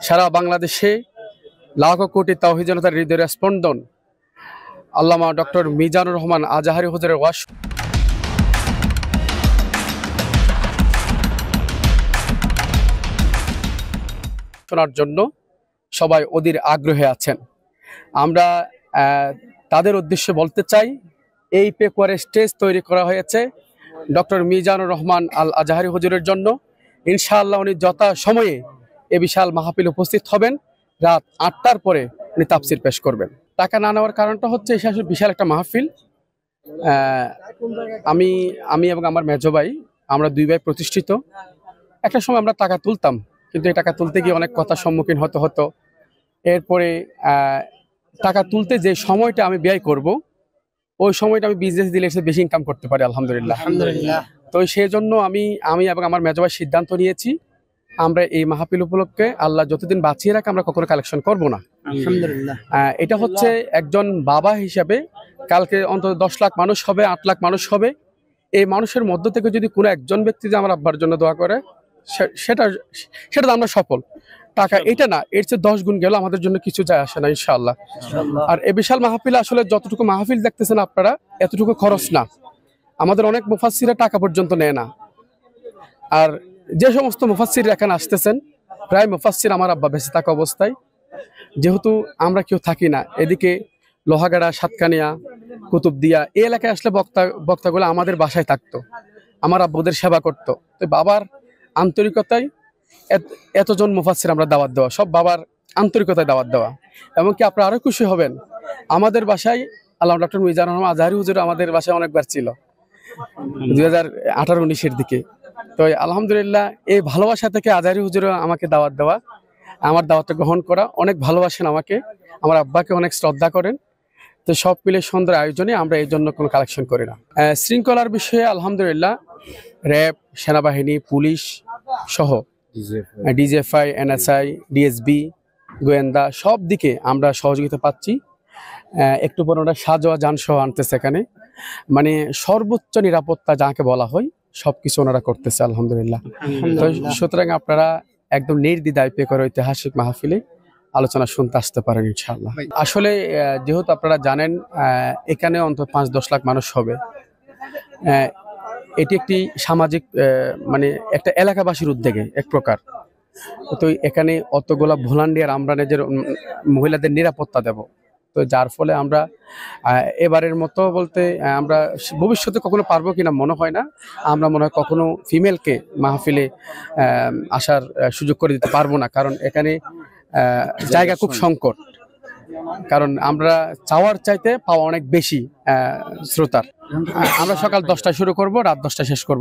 সারা বাংলাদেশে লাখো কোটি তাওহীদ জনতার হৃদয়ের স্পন্দন আল্লামা ডক্টর মিজানুর রহমান আজাহারি হুজুরের ওয়াজ শোনার জন্য সবাই অধীর আগ্রহে আছেন। আমরা তাদের উদ্দেশ্যে বলতে চাই, এই পেকুয়ারে স্টেজ তৈরি করা হয়েছে ডক্টর মিজানুর রহমান আল আজাহারি হুজুরের জন্য। ইনশাআল্লাহ উনি যথা সময়ে এ বিশাল মাহফিল উপস্থিত হবেন। রাত 8টার পরে উনি তাফসির পেশ করবেন। টাকা না নেওয়ার কারণটা হচ্ছে এই বিশাল একটা মাহফিল। আমি এবং আমার মেজো ভাই, আমরা দুই ভাই প্রতিষ্ঠিত। একটা সময় আমরা টাকা তুলতাম, কিন্তু এই টাকা তুলতে গিয়ে অনেক কথার সম্মুখীন হতো। এরপরে টাকা তুলতে যে সময়টা আমি ব্যয় করব, ওই সময়টা আমি বিজনেস দিলে এসে বেশি ইনকাম করতে পারি আলহামদুলিল্লাহ। তো সেই জন্য আমি এবং আমার মেজো ভাই সিদ্ধান্ত নিয়েছি, আমরা এই মাহফিল উপলক্ষে আল্লাহ যতদিন বাঁচিয়ে রাখে আমরা কখনো কালেকশন করব না। এটা হচ্ছে একজন বাবা হিসাবে, কালকে অন্তত 10 লাখ মানুষ হবে, 8 লাখ মানুষ হবে। এই মানুষের মধ্য থেকে যদি কোনো একজন ব্যক্তি যে আমার আব্বার জন্য দোয়া করে, সেটা আমরা সফল। টাকা এটা না, এর চেয়ে 10 গুণ গেল আমাদের জন্য কিছু যায় আসে না ইনশাআল্লাহ। আর এই বিশাল মাহফিল আসলে যতটুকু মাহফিল দেখতেছেন আপনারা, এতটুকু খরচ না। আমাদের অনেক মুফাসসিরা টাকা পর্যন্ত নেয় না। আর যে সমস্ত মুফাসসির এখানে আসতেছেন, প্রায় মুফাসসির আমার আব্বা বেঁচে থাকা অবস্থায়, যেহেতু আমরা কেউ থাকি না এদিকে, লোহাগাড়া, সাতকানিয়া, কুতুবদিয়া এই এলাকায় আসলে বক্তাগুলো আমাদের বাসায় থাকতো, আমার আব্বুদের সেবা করতো। তো বাবার আন্তরিকতায় এতজন মুফাসসির আমরা দাওয়াত দেওয়া, সব বাবার আন্তরিকতায় দাওয়াত দেওয়া। এমনকি আপনারা আরো খুশি হবেন, আমাদের বাসায় আল্লামা ডক্টর মিজানুর রহমান আজাহারি হুজুর আমাদের বাসায় অনেকবার ছিল 2018-19-এর দিকে। তো আলহামদুলিল্লাহ এই ভালোবাসা থেকে আজাহারি হুজুর আমাকে দাওয়াত দেওয়া, আমার দাওয়াতটা গ্রহণ করা, অনেক ভালোবাসেন আমাকে, আমার আব্বাকে অনেক শ্রদ্ধা করেন। তো সব মিলে সুন্দর আয়োজনে আমরা এই জন্য কোনো কালেকশন করি না। শৃঙ্খলার বিষয়ে আলহামদুলিল্লাহ র্যাব, সেনাবাহিনী, পুলিশ সহ ডিজিএফআই, এনএসআই, ডিএসবি, গোয়েন্দা সব দিকে আমরা সহযোগিতা পাচ্ছি। একটু পর ওরা সাজোয়া যান সহ আনতেছে এখানে, মানে সর্বোচ্চ নিরাপত্তা যাকে বলা হয় সবকিছু ওনারা করতেছে আলহামদুলিল্লাহ। তো সুতরাং আপনারা একদম নির্দ্বিধায় পেকুয়ার ঐতিহাসিক মাহফিলে আলোচনা শুনতে আসতে পারেন ইনশাআল্লাহ। আসলে যেহেতু আপনারা জানেন এখানে অন্তত 5-10 লাখ মানুষ হবে, এটি একটি সামাজিক মানে একটা এলাকাবাসীর উদ্যোগে এক প্রকার। তো এখানে অতগুলা ভলান্টিয়ার আমরা নিজের মহিলাদের নিরাপত্তা দেব। তো যার ফলে আমরা এবারের মতো বলতে আমরা ভবিষ্যতে কখনো পারবো কিনা মনে হয় না, আমরা মনে হয় কখনো ফিমেলকে মাহফিলে আসার সুযোগ করে দিতে পারবো না, কারণ এখানে জায়গা খুব সংকট। কারণ আমরা চাওয়ার চাইতে পাওয়া অনেক বেশি শ্রোতার। আমরা সকাল 10টায় শুরু করব, রাত 10টায় শেষ করবো।